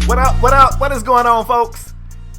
What up, what up, what is going on, folks?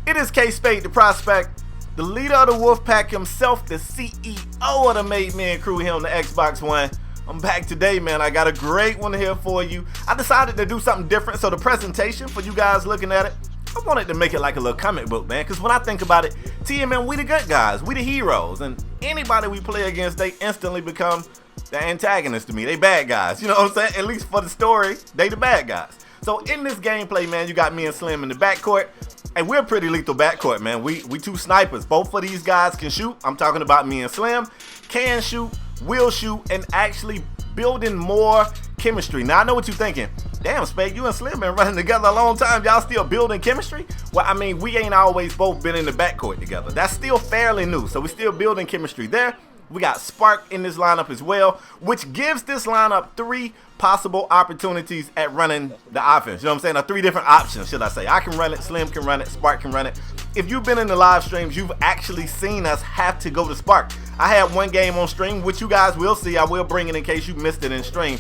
It is KspadeTheProspect, the leader of the wolf pack himself, the CEO of the Made Men crew here on the Xbox One. I'm back today, man. I got a great one here for you. I decided to do something different, so the presentation for you guys looking at it, I wanted to make it like a little comic book, man, because when I think about it, TMN, we the good guys, we the heroes, and anybody we play against, they instantly become the antagonist to me. They bad guys, you know what I'm saying? At least for the story, they the bad guys. So in this gameplay, man, you got me and Slim in the backcourt, and we're pretty lethal backcourt, man. We two snipers. Both of these guys can shoot. I'm talking about me and Slim. Can shoot, will shoot, and actually building more chemistry. Now, I know what you're thinking. Damn, Spade, you and Slim been running together a long time. Y'all still building chemistry? Well, I mean, we ain't always both been in the backcourt together. That's still fairly new, so we're still building chemistry there. We got Spark in this lineup as well, which gives this lineup 3 possible opportunities at running the offense. You know what I'm saying? Or 3 different options, should I say. I can run it, Slim can run it, Spark can run it. If you've been in the live streams, you've actually seen us have to go to Spark. I had one game on stream, which you guys will see. I will bring it in case you missed it in stream,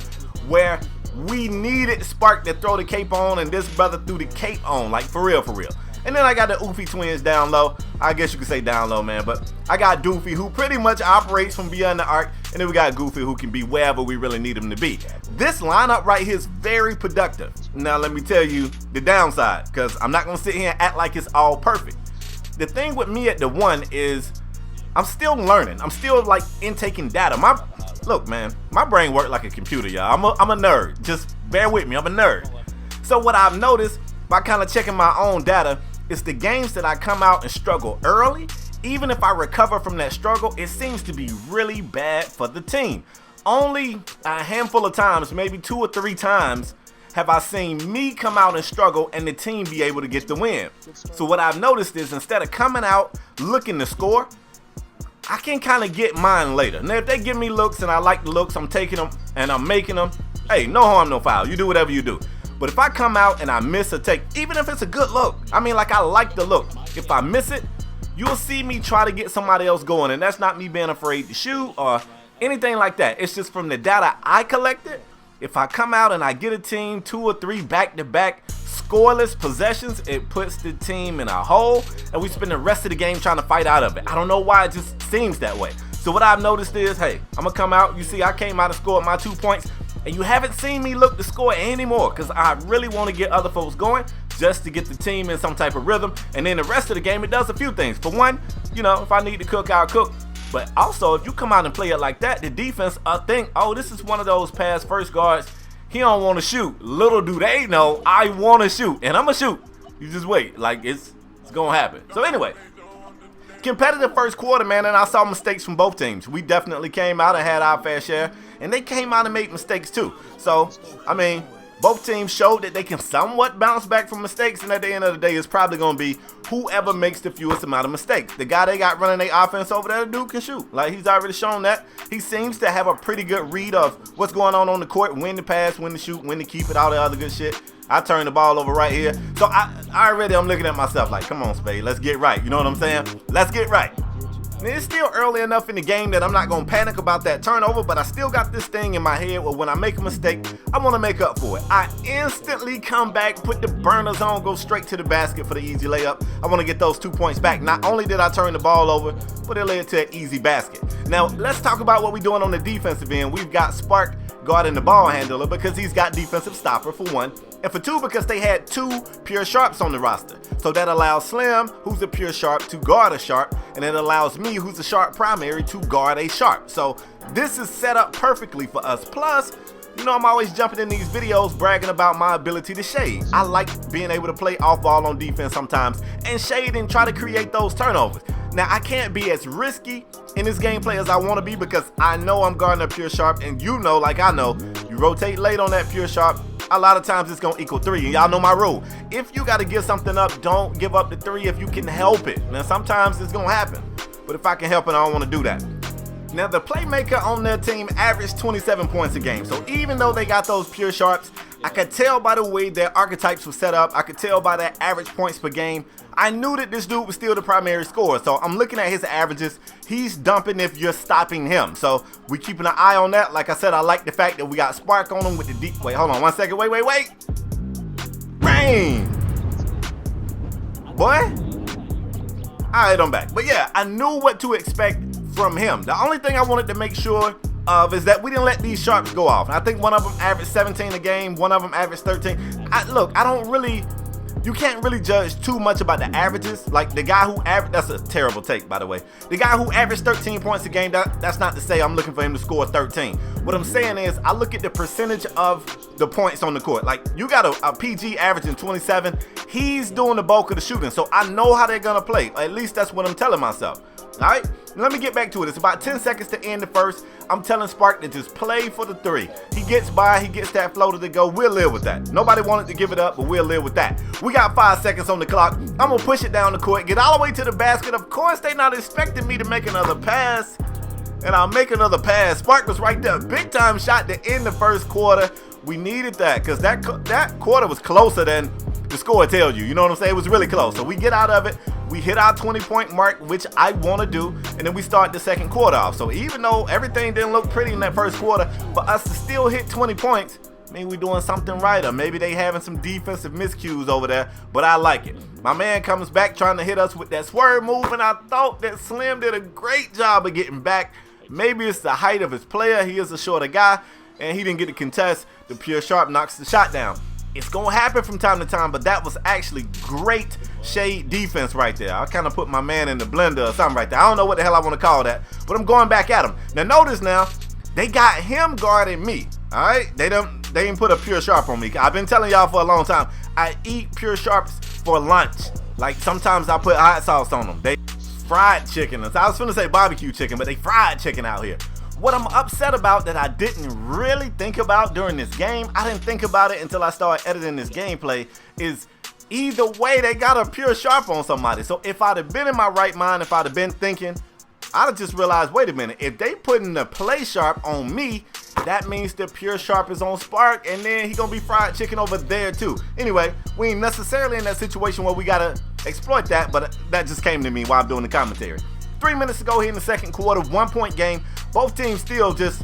where we needed Spark to throw the cape on, and this brother threw the cape on, like for real, for real. And then I got the Oofy twins down low. I guess you could say down low, man. But I got Doofy, who pretty much operates from beyond the arc. And then we got Goofy, who can be wherever we really need him to be. This lineup right here is very productive. Now, let me tell you the downside, because I'm not going to sit here and act like it's all perfect. The thing with me at the 1 is I'm still learning. I'm still, like, intaking data. Look, man, my brain works like a computer, y'all. I'm a nerd. Just bear with me. I'm a nerd. So what I've noticed by kind of checking my own data, it's the games that I come out and struggle early. Even if I recover from that struggle, it seems to be really bad for the team. Only a handful of times, maybe 2 or 3 times, have I seen me come out and struggle and the team be able to get the win. So what I've noticed is instead of coming out looking to score, I can kind of get mine later. Now, if they give me looks and I like the looks, I'm taking them and I'm making them. Hey, no harm, no foul. You do whatever you do. But if I come out and I miss a take, even if it's a good look, I mean, like, I like the look. If I miss it, you'll see me try to get somebody else going. And that's not me being afraid to shoot or anything like that. It's just from the data I collected. If I come out and I get a team 2 or 3 back-to-back scoreless possessions, it puts the team in a hole. And we spend the rest of the game trying to fight out of it. I don't know why, it just seems that way. So what I've noticed is, hey, I'm going to come out. You see, I came out and scored my 2 points. And you haven't seen me look to score anymore because I really want to get other folks going just to get the team in some type of rhythm. And then the rest of the game, it does a few things. For one, you know, if I need to cook, I'll cook. But also, if you come out and play it like that, the defense, I think, oh, this is one of those pass first guards. He don't want to shoot. Little do they know, I want to shoot. And I'm going to shoot. You just wait. Like, it's going to happen. So anyway, competitive first quarter, man, and I saw mistakes from both teams. We definitely came out and had our fair share, and they came out and made mistakes too. So, I mean, both teams showed that they can somewhat bounce back from mistakes, and at the end of the day, it's probably going to be whoever makes the fewest amount of mistakes. The guy they got running their offense over there, the dude can shoot. Like, he's already shown that. He seems to have a pretty good read of what's going on the court, when to pass, when to shoot, when to keep it, all the other good shit. I turned the ball over right here. So I'm looking at myself like, come on, Spade, let's get right. You know what I'm saying? Let's get right. And it's still early enough in the game that I'm not going to panic about that turnover, but I still got this thing in my head where when I make a mistake, I want to make up for it. I instantly come back, put the burners on, go straight to the basket for the easy layup. I want to get those 2 points back. Not only did I turn the ball over, but it led to an easy basket. Now, let's talk about what we're doing on the defensive end. We've got Spark guarding the ball handler because he's got defensive stopper, for 1. And for 2, because they had 2 pure sharps on the roster. So that allows Slim, who's a pure sharp, to guard a sharp. And it allows me, who's a sharp primary, to guard a sharp. So this is set up perfectly for us. Plus, you know, I'm always jumping in these videos bragging about my ability to shade. I like being able to play off ball on defense sometimes and shade and try to create those turnovers. Now, I can't be as risky in this gameplay as I want to be because I know I'm guarding a pure sharp, and you know, like I know, you rotate late on that pure sharp, a lot of times it's going to equal 3, and y'all know my rule. If you got to give something up, don't give up the 3 if you can help it. Now, sometimes it's going to happen, but if I can help it, I don't want to do that. Now, the playmaker on their team averaged 27 points a game. So even though they got those pure sharps, I could tell by the way their archetypes were set up. I could tell by their average points per game. I knew that this dude was still the primary scorer. So I'm looking at his averages. He's dumping if you're stopping him. So we keeping an eye on that. Like I said, I like the fact that we got Spark on him with the deep. Wait, hold on 1 second. Wait. Rain. boy. Alright, I'm back. But yeah, I knew what to expect from him. The only thing I wanted to make sure of is that we didn't let these sharps go off. I think one of them averaged 17 a game, one of them averaged 13. You can't really judge too much about the averages. Like the guy who averaged, that's a terrible take, by the way. The guy who averaged 13 points a game, that's not to say I'm looking for him to score 13. What I'm saying is I look at the percentage of the points on the court. Like you got a PG averaging 27. He's doing the bulk of the shooting. So I know how they're going to play. At least that's what I'm telling myself. All right, let me get back to it. It's about 10 seconds to end the first. I'm telling Spark to just play for the three. He gets by, he gets that floater to go. We'll live with that. Nobody wanted to give it up, but we'll live with that. We got 5 seconds on the clock. I'm going to push it down the court, get all the way to the basket. Of course, they not expecting me to make another pass, and I'll make another pass. Spark was right there. Big time shot to end the first quarter. We needed that because that quarter was closer than the score tells you. You know what I'm saying? It was really close. So we get out of it. We hit our 20-point mark, which I want to do, and then we start the second quarter off. So even though everything didn't look pretty in that first quarter, for us to still hit 20 points, maybe we're doing something right, or maybe they having some defensive miscues over there, but I like it. My man comes back trying to hit us with that swerve move, and I thought that Slim did a great job of getting back. Maybe it's the height of his player. He is a shorter guy, and he didn't get to contest. The pure sharp knocks the shot down. It's going to happen from time to time, but that was actually great shade defense right there. I kind of put my man in the blender or something right there. I don't know what the hell I want to call that, but I'm going back at him. Now notice now, they got him guarding me, all right? They didn't put a pure sharp on me. I've been telling y'all for a long time, I eat pure sharps for lunch. Like sometimes I put hot sauce on them. They fried chicken. I was finna say barbecue chicken, but they fried chicken out here. What I'm upset about that I didn't really think about during this game, I didn't think about it until I started editing this gameplay, is either way they got a pure sharp on somebody. So if I'd have been in my right mind, if I'd have been thinking, I'd have just realized, wait a minute, if they putting the play sharp on me, that means the pure sharp is on Spark, and then he gonna be fried chicken over there too. Anyway, we ain't necessarily in that situation where we gotta exploit that, but that just came to me while I'm doing the commentary. 3 minutes to go here in the second quarter, 1 point game. Both teams still just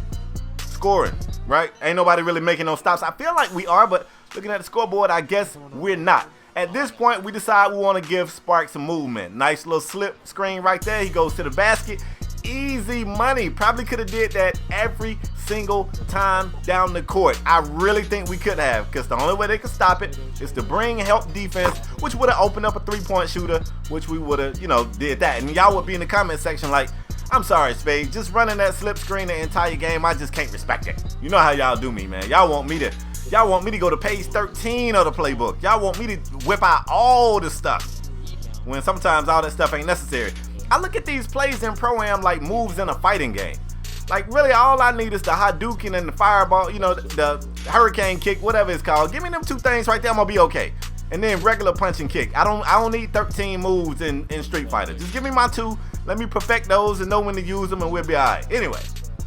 scoring, right? Ain't nobody really making no stops. I feel like we are, but looking at the scoreboard, I guess we're not. At this point, we decide we want to give Spark some movement. Nice little slip screen right there. He goes to the basket. Easy money. Probably could have did that every single time down the court. I really think we could have, because the only way they could stop it is to bring help defense, which would have opened up a three-point shooter, which we would have, did that. And y'all would be in the comment section like, I'm sorry, Spade, just running that slip screen the entire game, I just can't respect it. You know how y'all do me, man. Y'all want me to go to page 13 of the playbook. Y'all want me to whip out all the stuff, when sometimes all that stuff ain't necessary. I look at these plays in Pro-Am like moves in a fighting game. Like really all I need is the Hadouken and the fireball, the hurricane kick, whatever it's called. Give me them two things right there, I'm gonna be okay. And then regular punch and kick. I don't need 13 moves in Street Fighter. Just give me my two. Let me perfect those and know when to use them, and we'll be alright. Anyway,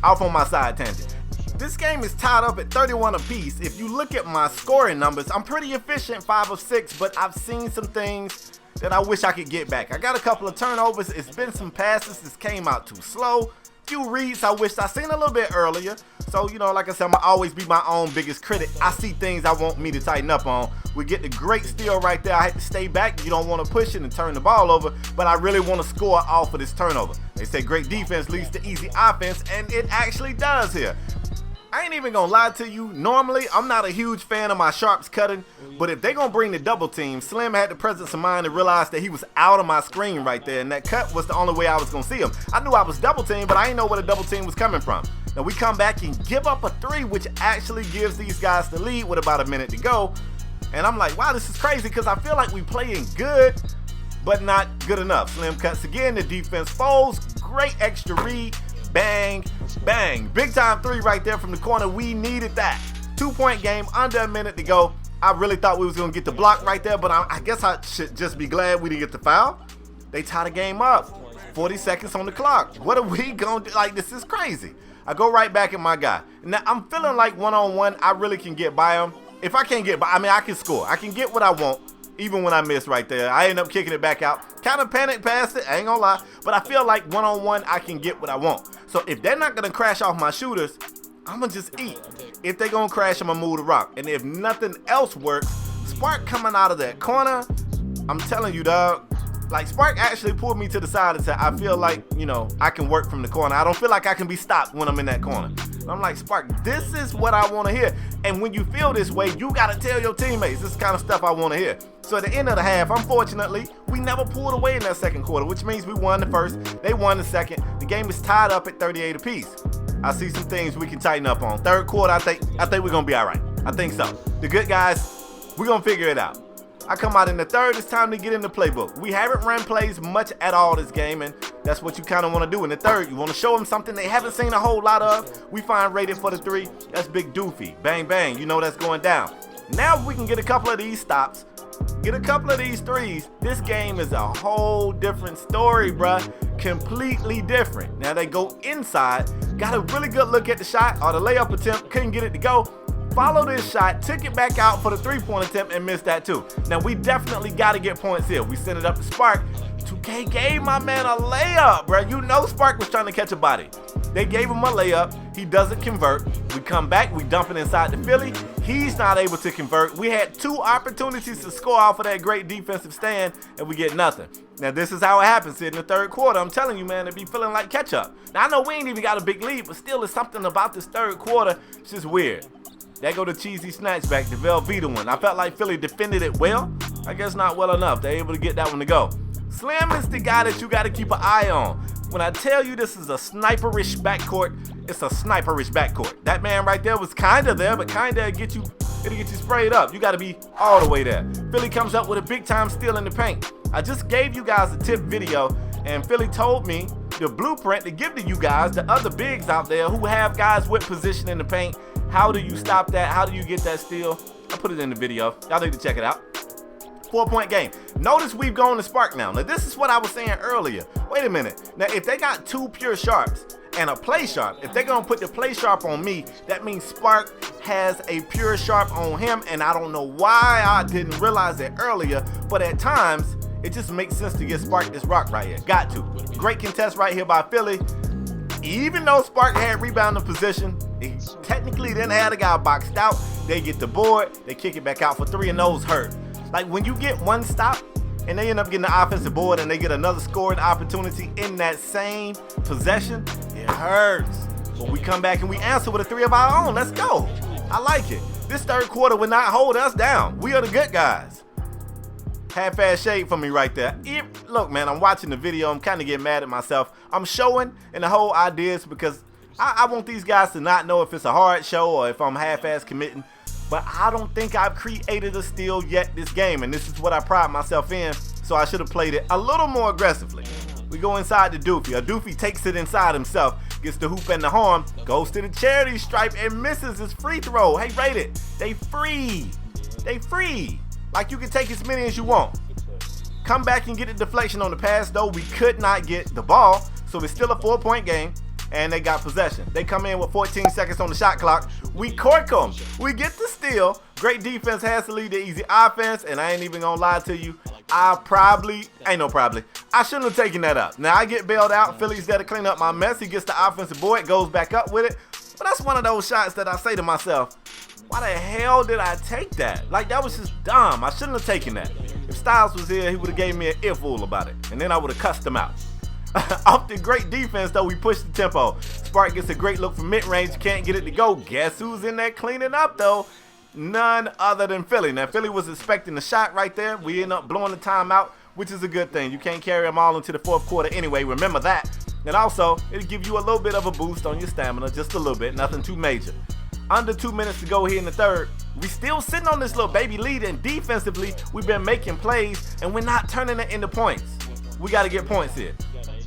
off on my side tangent. This game is tied up at 31 apiece. If you look at my scoring numbers, I'm pretty efficient, 5 of 6, but I've seen some things that I wish I could get back. I got a couple of turnovers. It's been some passes that came out too slow. Few reads I wished I seen a little bit earlier. So, like I said, I'm going to always be my own biggest critic. I see things I want me to tighten up on. We get the great steal right there. I had to stay back. You don't want to push it and turn the ball over, but I really want to score off of this turnover. They say great defense leads to easy offense, and it actually does here. I ain't even gonna lie to you. Normally, I'm not a huge fan of my sharps cutting, but if they gonna bring the double team, Slim had the presence of mind to realize that he was out of my screen right there, and that cut was the only way I was gonna see him. I knew I was double teamed, but I didn't know where the double team was coming from. Now we come back and give up a three, which actually gives these guys the lead with about a minute to go. And I'm like, wow, this is crazy, because I feel like we playing good, but not good enough. Slim cuts again, the defense folds, great extra read. Bang, bang. Big time three right there from the corner. We needed that. 2 point game, under a minute to go. I really thought we was going to get the block right there, but I guess I should just be glad we didn't get the foul. They tie the game up. 40 seconds on the clock. What are we going to do? Like, this is crazy. I go right back at my guy. Now, I'm feeling like one-on-one, I really can get by him. If I can't get by, I can score. I can get what I want. Even when I miss right there, I end up kicking it back out. Kind of panic past it, I ain't gonna lie. But I feel like one-on-one, I can get what I want. So if they're not gonna crash off my shooters, I'm gonna just eat. If they're gonna crash, I'm gonna move the rock. And if nothing else works, Spark coming out of that corner, I'm telling you, dog. Like, Spark actually pulled me to the side and said, I feel like, I can work from the corner. I don't feel like I can be stopped when I'm in that corner. And I'm like, Spark, this is what I want to hear. And when you feel this way, you got to tell your teammates, this is the kind of stuff I want to hear. So at the end of the half, unfortunately, we never pulled away in that second quarter, which means we won the first, they won the second. The game is tied up at 38 apiece. I see some things we can tighten up on. Third quarter, I think we're going to be all right. I think so. The good guys, we're going to figure it out. I come out in the third, it's time to get in the playbook. We haven't run plays much at all this game, and that's what you kind of want to do in the third. You want to show them something they haven't seen a whole lot of. We find rated for the three. That's big doofy. Bang, bang. You know that's going down. Now if we can get a couple of these stops, get a couple of these threes, this game is a whole different story, bruh. Completely different. Now they go inside, got a really good look at the shot or the layup attempt, couldn't get it to go. Follow this shot, took it back out for the three-point attempt and missed that too. Now we definitely got to get points here. We sent it up to Spark. 2K gave my man a layup, bro. You know Spark was trying to catch a body. They gave him a layup. He doesn't convert. We come back. We dump it inside the Philly. He's not able to convert. We had 2 opportunities to score off of that great defensive stand, and we get nothing. Now, this is how it happens in the third quarter. I'm telling you, man, it be feeling like catch-up. Now, I know we ain't even got a big lead, but still, there's something about this third quarter. It's just weird. There go the cheesy snatchback, the Velveeta one. I felt like Philly defended it well. I guess not well enough. They're able to get that one to go. Slim is the guy that you got to keep an eye on. When I tell you this is a sniperish backcourt, it's a sniperish backcourt. That man right there was kind of there, but kind of it'll get you sprayed up. You got to be all the way there. Philly comes up with a big-time steal in the paint. I just gave you guys a tip video, and Philly told me the blueprint to give to you guys, the other bigs out there who have guys with position in the paint. How do you stop that? How do you get that steal? I put it in the video. Y'all need to check it out. 4-point game. Notice we've gone to Spark now. Now, this is what I was saying earlier. Wait a minute. Now, if they got 2 pure sharps and a play sharp, if they're going to put the play sharp on me, that means Spark has a pure sharp on him, and I don't know why I didn't realize it earlier, but at times, it just makes sense to get Spark this rock right here. Got to. Great contest right here by Philly. Even though Spark had rebounding position, he technically didn't have the guy boxed out. They get the board, they kick it back out for 3, and those hurt. Like when you get one stop and they end up getting the offensive board and they get another scoring opportunity in that same possession, it hurts. But we come back and we answer with a 3 of our own. Let's go. I like it. This third quarter will not hold us down. We are the good guys. Half-ass shade for me right there. Look, man, I'm watching the video. I'm kind of getting mad at myself. I'm showing, and the whole idea is because I want these guys to not know if it's a hard show or if I'm half-ass committing. But I don't think I've created a steal yet this game, and this is what I pride myself in, so I should have played it a little more aggressively. We go inside the doofy. A doofy takes it inside himself, gets the hoop and the horn, goes to the charity stripe and misses his free throw. Hey, rate it. They free. They free. Like you can take as many as you want. Come back and get a deflection on the pass, though. We could not get the ball, so it's still a 4-point game, and they got possession. They come in with 14 seconds on the shot clock. We cork them. We get the steal. Great defense has to lead the easy offense, and I ain't even gonna lie to you. I shouldn't have taken that up. Now I get bailed out. Philly's there to clean up my mess. He gets the offensive board, goes back up with it. But that's one of those shots that I say to myself, why the hell did I take that? Like, that was just dumb. I shouldn't have taken that. If Styles was here, he would have gave me an earful about it, and then I would have cussed him out. Off the great defense, though, we push the tempo. Spark gets a great look from mid-range, can't get it to go. Guess who's in there cleaning up, though? None other than Philly. Now, Philly was expecting the shot right there. We end up blowing the timeout, which is a good thing. You can't carry them all into the fourth quarter anyway. Remember that. And also, it'll give you a little bit of a boost on your stamina, just a little bit, nothing too major. Under 2 minutes to go here in the third. We still sitting on this little baby lead, and defensively, we've been making plays, and we're not turning it into points. We got to get points here.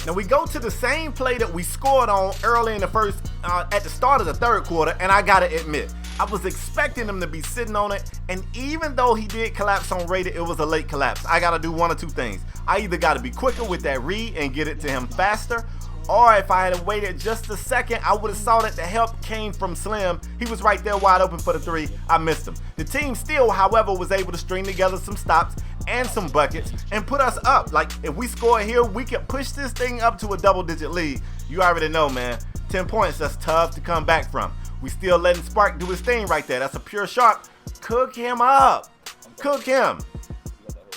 Now we go to the same play that we scored on early in the first, at the start of the third quarter, and I gotta admit, I was expecting him to be sitting on it, and even though he did collapse on rated, it was a late collapse. I gotta do one or two things. I either gotta be quicker with that read and get it to him faster, or if I had waited just a second, I would have saw that the help came from Slim. He was right there wide open for the 3. I missed him. The team still, however, was able to string together some stops and some buckets and put us up. Like, if we score here, we can push this thing up to a double-digit lead. You already know, man. 10 points, that's tough to come back from. We still letting Spark do his thing right there. That's a pure sharp. Cook him up. Cook him.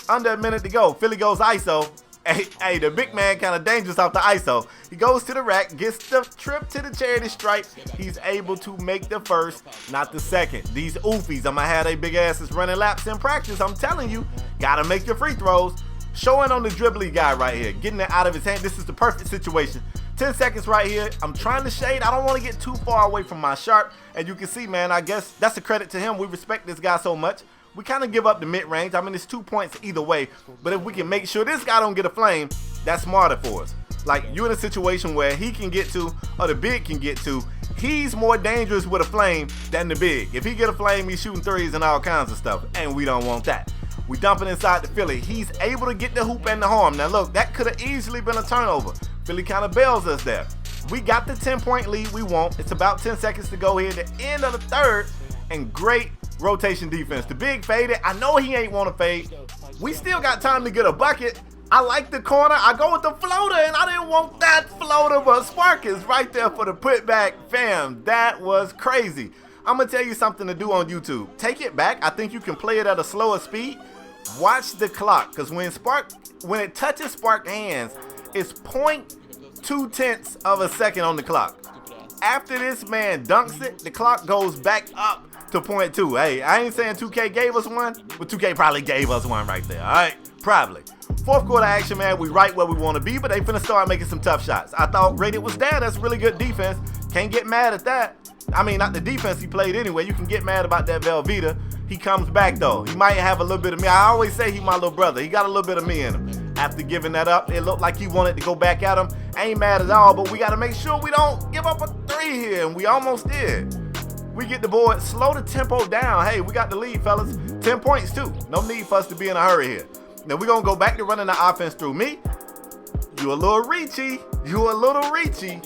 Under a minute to go. Philly goes ISO. Hey, the big man kind of dangerous off the ISO. He goes to the rack, gets the trip to the charity stripe. He's able to make the first, not the second. These oofies, I'm going to have they big asses running laps in practice. I'm telling you, got to make your free throws. Showing on the dribbly guy right here, getting it out of his hand. This is the perfect situation. 10 seconds right here. I'm trying to shade. I don't want to get too far away from my sharp. And you can see, man, I guess that's a credit to him. We respect this guy so much. We kind of give up the mid-range. I mean, it's 2 points either way. But if we can make sure this guy don't get a flame, that's smarter for us. Like, you're in a situation where he can get to, or the big can get to, he's more dangerous with a flame than the big. If he get a flame, he's shooting threes and all kinds of stuff. And we don't want that. We dump it inside the Philly. He's able to get the hoop and the harm. Now, look, that could have easily been a turnover. Philly kind of bails us there. We got the 10-point lead we want. It's about 10 seconds to go here at the end of the third. And great rotation defense. The big faded. I know he ain't want to fade. We still got time to get a bucket. I like the corner. I go with the floater, and I didn't want that floater, but Spark is right there for the putback. Fam, that was crazy. I'm going to tell you something to do on YouTube. Take it back. I think you can play it at a slower speed. Watch the clock, because when it touches Spark's hands, it's 0.2 of a second on the clock. After this man dunks it, the clock goes back up to 0.2. Hey, I ain't saying 2K gave us one, but 2K probably gave us one right there, all right? Probably. Fourth quarter action, man, we right where we want to be, but they finna start making some tough shots. I thought rated was down. That's really good defense. Can't get mad at that. I mean, not the defense he played anyway. You can get mad about that Velveeta. He comes back, though. He might have a little bit of me. I always say he's my little brother. He got a little bit of me in him. After giving that up, it looked like he wanted to go back at him. I ain't mad at all, but we got to make sure we don't give up a three here, and we almost did. We get the board, slow the tempo down. Hey, we got the lead, fellas. 10 points, too. No need for us to be in a hurry here. Now, we're going to go back to running the offense through me. You a little reachy. You a little reachy.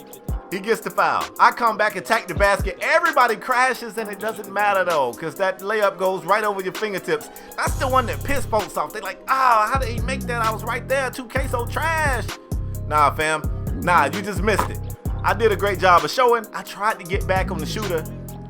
He gets the foul. I come back, attack the basket. Everybody crashes, and it doesn't matter, though, because that layup goes right over your fingertips. That's the one that pissed folks off. They like, how did he make that? I was right there. 2K so trash. Nah, fam. Nah, you just missed it. I did a great job of showing. I tried to get back on the shooter.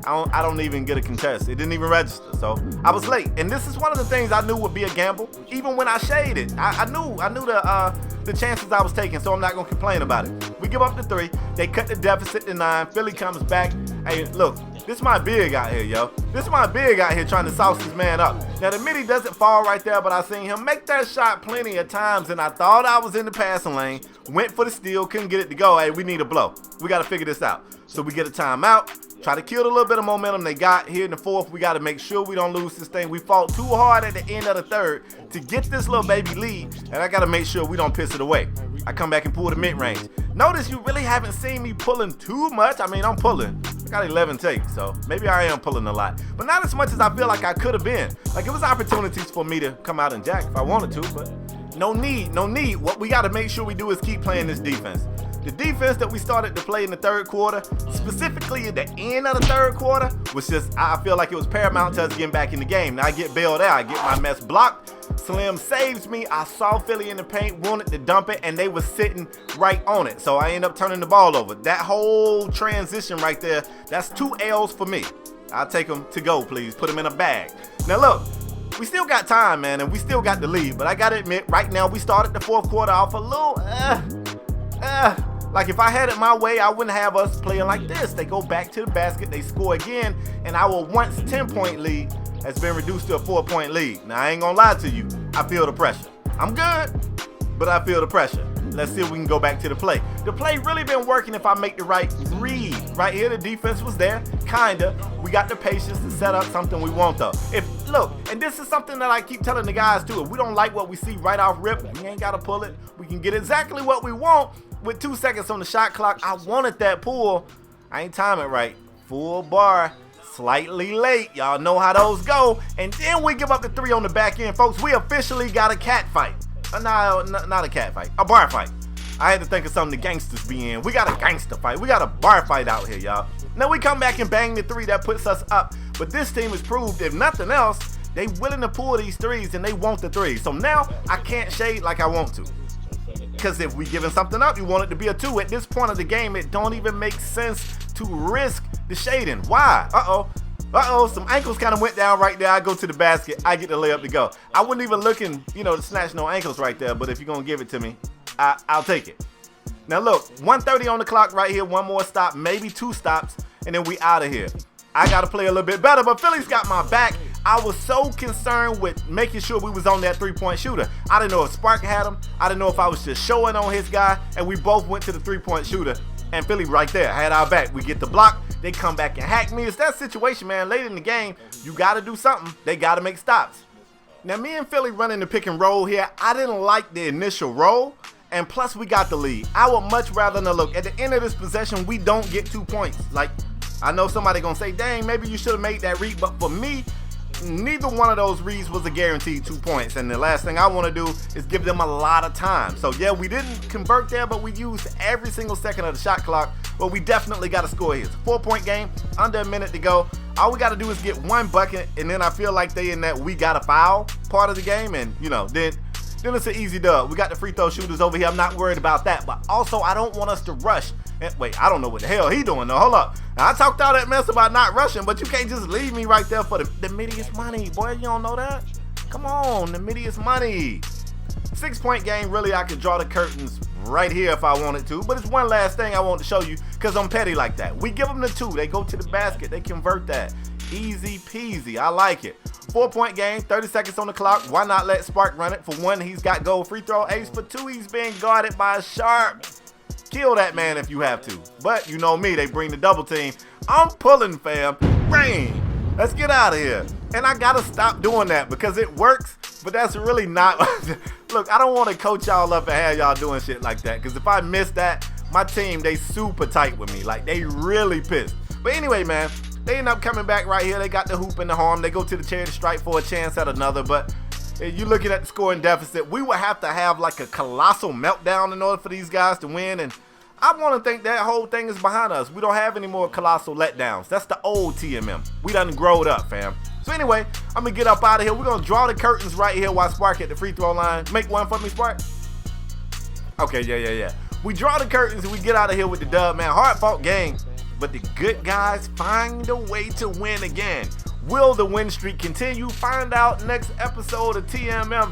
I don't even get a contest. It didn't even register, so I was late. And this is one of the things I knew would be a gamble. Even when I shaded, I knew the chances I was taking, so I'm not gonna complain about it. We give up the 3. They cut the deficit to 9. Philly comes back. Hey, look, this is my big out here, yo. This is my big out here trying to sauce this man up. Now the midi doesn't fall right there, but I seen him make that shot plenty of times, and I thought I was in the passing lane. Went for the steal, couldn't get it to go. Hey, we need a blow. We gotta figure this out. So we get a timeout. Try to kill the little bit of momentum they got here in the fourth. We got to make sure we don't lose this thing. We fought too hard at the end of the third to get this little baby lead, and I got to make sure we don't piss it away. I come back and pull the mid-range. Notice you really haven't seen me pulling too much. I mean, I'm pulling. I got 11 takes, so maybe I am pulling a lot. But not as much as I feel like I could have been. Like, it was opportunities for me to come out and jack if I wanted to, but no need. What we got to make sure we do is keep playing this defense. The defense that we started to play in the third quarter, specifically at the end of the third quarter, was just, I feel like it was paramount to us getting back in the game. Now I get bailed out. I get my mess blocked. Slim saves me. I saw Philly in the paint, wanted to dump it, and they were sitting right on it. So I end up turning the ball over. That whole transition right there, that's 2 L's for me. I'll take them to go, please. Put them in a bag. Now look, we still got time, man, and we still got the lead. But I got to admit, right now, we started the fourth quarter off a little, like if I had it my way, I wouldn't have us playing like this. They go back to the basket, they score again, and our once 10-point lead has been reduced to a 4-point lead. Now, I ain't gonna lie to you. I feel the pressure. I'm good, but I feel the pressure. Let's see if we can go back to the play. The play really been working if I make the right read. Right here, the defense was there, kinda. We got the patience to set up something we want, though. Look, and this is something that I keep telling the guys, too. If we don't like what we see right off rip, we ain't gotta pull it. We can get exactly what we want with 2 seconds on the shot clock. I wanted that pull. I ain't time it right. Full bar. Slightly late. Y'all know how those go. And then we give up the 3 on the back end, folks. We officially got a cat fight. No, not a cat fight. A bar fight. I had to think of something the gangsters be in. We got a gangster fight. We got a bar fight out here, y'all. Now we come back and bang the 3. That puts us up. But this team has proved, if nothing else, they willing to pull these 3s and they want the 3s. So now I can't shade like I want to. Because if we giving something up, you want it to be a 2. At this point of the game, it don't even make sense to risk the shading. Why? Uh-oh, some ankles kind of went down right there. I go to the basket. I get the layup to go. I wasn't even looking, to snatch no ankles right there, but if you're going to give it to me, I'll take it. Now look, 1:30 on the clock right here. One more stop, maybe 2 stops, and then we out of here. I got to play a little bit better, but Philly's got my back. I was so concerned with making sure we was on that 3-point shooter. I didn't know if Spark had him. I didn't know if I was just showing on his guy, and we both went to the 3-point shooter, and Philly right there had our back. We get the block. They come back and hack me. It's that situation, man. Late in the game, you got to do something. They got to make stops. Now, me and Philly running the pick and roll here. I didn't like the initial roll, and plus we got the lead. I would much rather than look. At the end of this possession, we don't get 2 points. Like, I know somebody going to say, dang, maybe you should have made that read, but for me, neither one of those reads was a guaranteed 2 points, and the last thing I want to do is give them a lot of time. So yeah, we didn't convert there, but we used every single second of the shot clock. But we definitely got to score here. It's a 4-point game, under a minute to go. All we got to do is get 1 bucket, and then I feel like they in that we got to foul part of the game, and then it's an easy dub. We got the free throw shooters over here. I'm not worried about that, but also I don't want us to rush. And wait, I don't know what the hell he doing though. Hold up. Now, I talked all that mess about not rushing, but you can't just leave me right there for the middiest money. Boy, you don't know that? Come on, the middiest money. 6-point game, really, I could draw the curtains right here if I wanted to, but it's one last thing I want to show you because I'm petty like that. We give them the 2. They go to the basket. They convert that. Easy peasy. I like it. 4-point game, 30 seconds on the clock. Why not let Spark run it? For 1, he's got gold free throw. Ace for 2, he's being guarded by a Sharp. Kill that man if you have to. But you know me, they bring the double team. I'm pulling, fam. Rain. Let's get out of here. And I got to stop doing that because it works, but that's really not. Look, I don't want to coach y'all up and have y'all doing shit like that because if I miss that, my team, they super tight with me. Like, they really pissed. But anyway, man, they end up coming back right here. They got the hoop and the harm. They go to the charity stripe for a chance at another, but you're looking at the scoring deficit. We would have to have like a colossal meltdown in order for these guys to win, and I want to think that whole thing is behind us. We don't have any more colossal letdowns. That's the old TMM. We done growed up, fam. So anyway, I'm going to get up out of here. We're going to draw the curtains right here while Spark at the free throw line. Make one for me, Spark. Okay, yeah. We draw the curtains and we get out of here with the dub, man. Hard-fought game, but the good guys find a way to win again. Will the win streak continue? Find out next episode of TMM.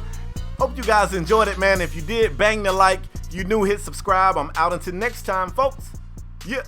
Hope you guys enjoyed it, man. If you did, bang the like. If you new, hit subscribe. I'm out until next time, folks. Yeah.